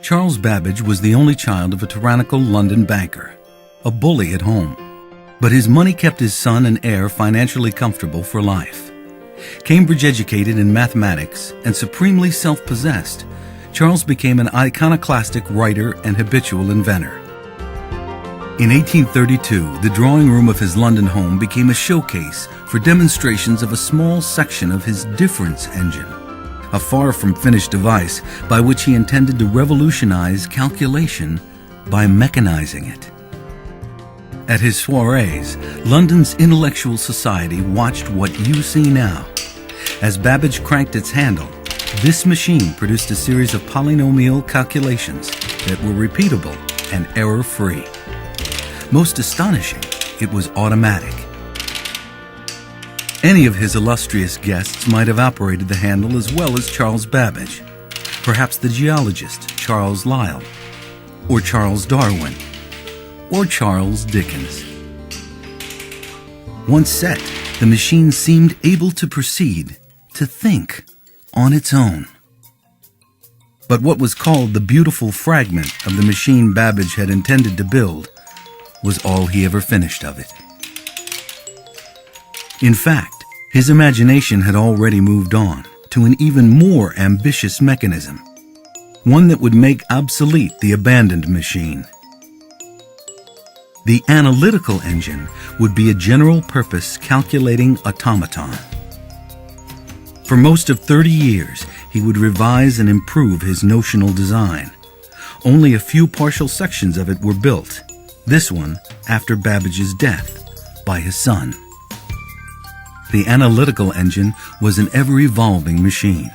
Charles Babbage was the only child of a tyrannical London banker, a bully at home. But his money kept his son and heir financially comfortable for life. Cambridge educated in mathematics and supremely self-possessed, Charles became an iconoclastic writer and habitual inventor. In 1832, the drawing room of his London home became a showcase for demonstrations of a small section of his difference engine, a far from finished device by which he intended to revolutionize calculation by mechanizing it. At his soirees, London's intellectual society watched what you see now. As Babbage cranked its handle, this machine produced a series of polynomial calculations that were repeatable and error-free. Most astonishing, it was automatic. Any of his illustrious guests might have operated the handle as well as Charles Babbage, perhaps the geologist Charles Lyell, or Charles Darwin, or Charles Dickens. Once set, the machine seemed able to proceed, to think on its own. But what was called the beautiful fragment of the machine Babbage had intended to build was all he ever finished of it. In fact, his imagination had already moved on to an even more ambitious mechanism, one that would make obsolete the abandoned machine. The analytical engine would be a general-purpose calculating automaton. For most of 30 years, he would revise and improve his notional design. Only a few partial sections of it were built, this one after Babbage's death by his son. The analytical engine was an ever-evolving machine.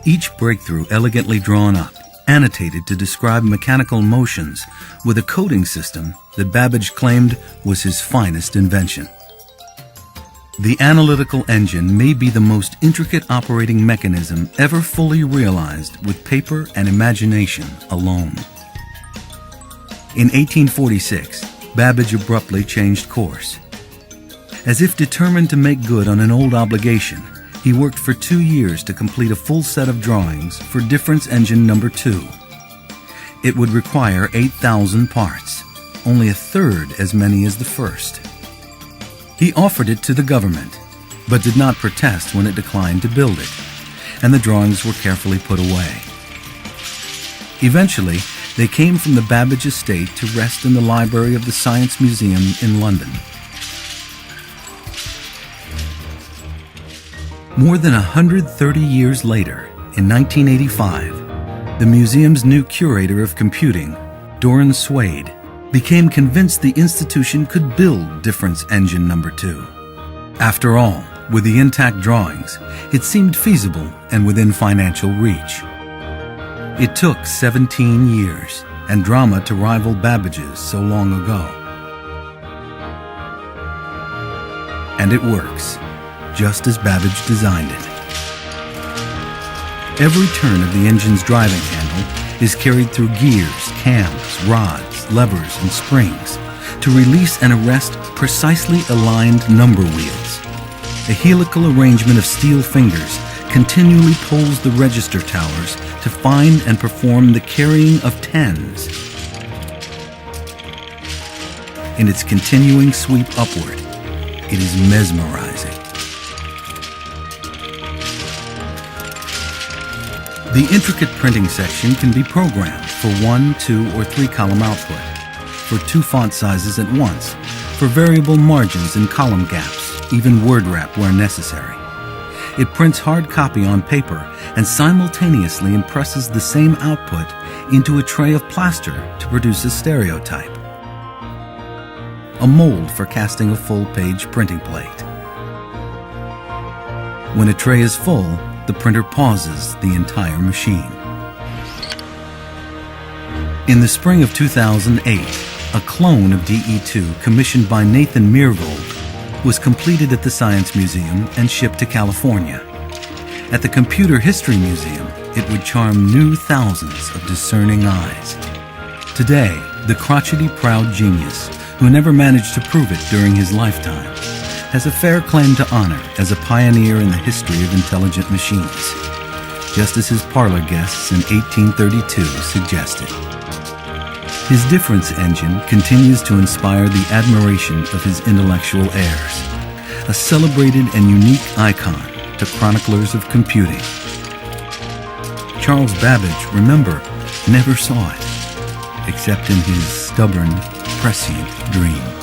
Each breakthrough elegantly drawn up, annotated to describe mechanical motions with a coding system that Babbage claimed was his finest invention. The analytical engine may be the most intricate operating mechanism ever fully realized with paper and imagination alone. In 1846, Babbage abruptly changed course. As if determined to make good on an old obligation, he worked for 2 years to complete a full set of drawings for difference engine number 2. It would require 8,000 parts, only a third as many as the first. He offered it to the government, but did not protest when it declined to build it, and the drawings were carefully put away. Eventually, they came from the Babbage estate to rest in the library of the Science Museum in London. More than 130 years later, in 1985, the museum's new curator of computing, Doran Swade, became convinced the institution could build difference engine number 2. After all, with the intact drawings, it seemed feasible and within financial reach. It took 17 years and drama to rival Babbage's so long ago. And it works, just as Babbage designed it. Every turn of the engine's driving handle is carried through gears, cams, rods, levers, and springs to release and arrest precisely aligned number wheels. A helical arrangement of steel fingers continually pulls the register towers to find and perform the carrying of tens. In its continuing sweep upward, it is mesmerizing. The intricate printing section can be programmed for 1, 2, or 3 column output, for 2 font sizes at once, for variable margins and column gaps, even word wrap where necessary. It prints hard copy on paper and simultaneously impresses the same output into a tray of plaster to produce a stereotype, a mold for casting a full-page printing plate. When a tray is full, the printer pauses the entire machine. In the spring of 2008, a clone of DE2 commissioned by Nathan Myhrvold was completed at the Science Museum and shipped to California. At the Computer History Museum, it would charm new thousands of discerning eyes. Today, the crotchety proud genius, who never managed to prove it during his lifetime, has a fair claim to honor as a pioneer in the history of intelligent machines. just as his parlor guests in 1832 suggested. His difference engine continues to inspire the admiration of his intellectual heirs, a celebrated and unique icon to chroniclers of computing. Charles Babbage, remember, never saw it, except in his stubborn, prescient dream.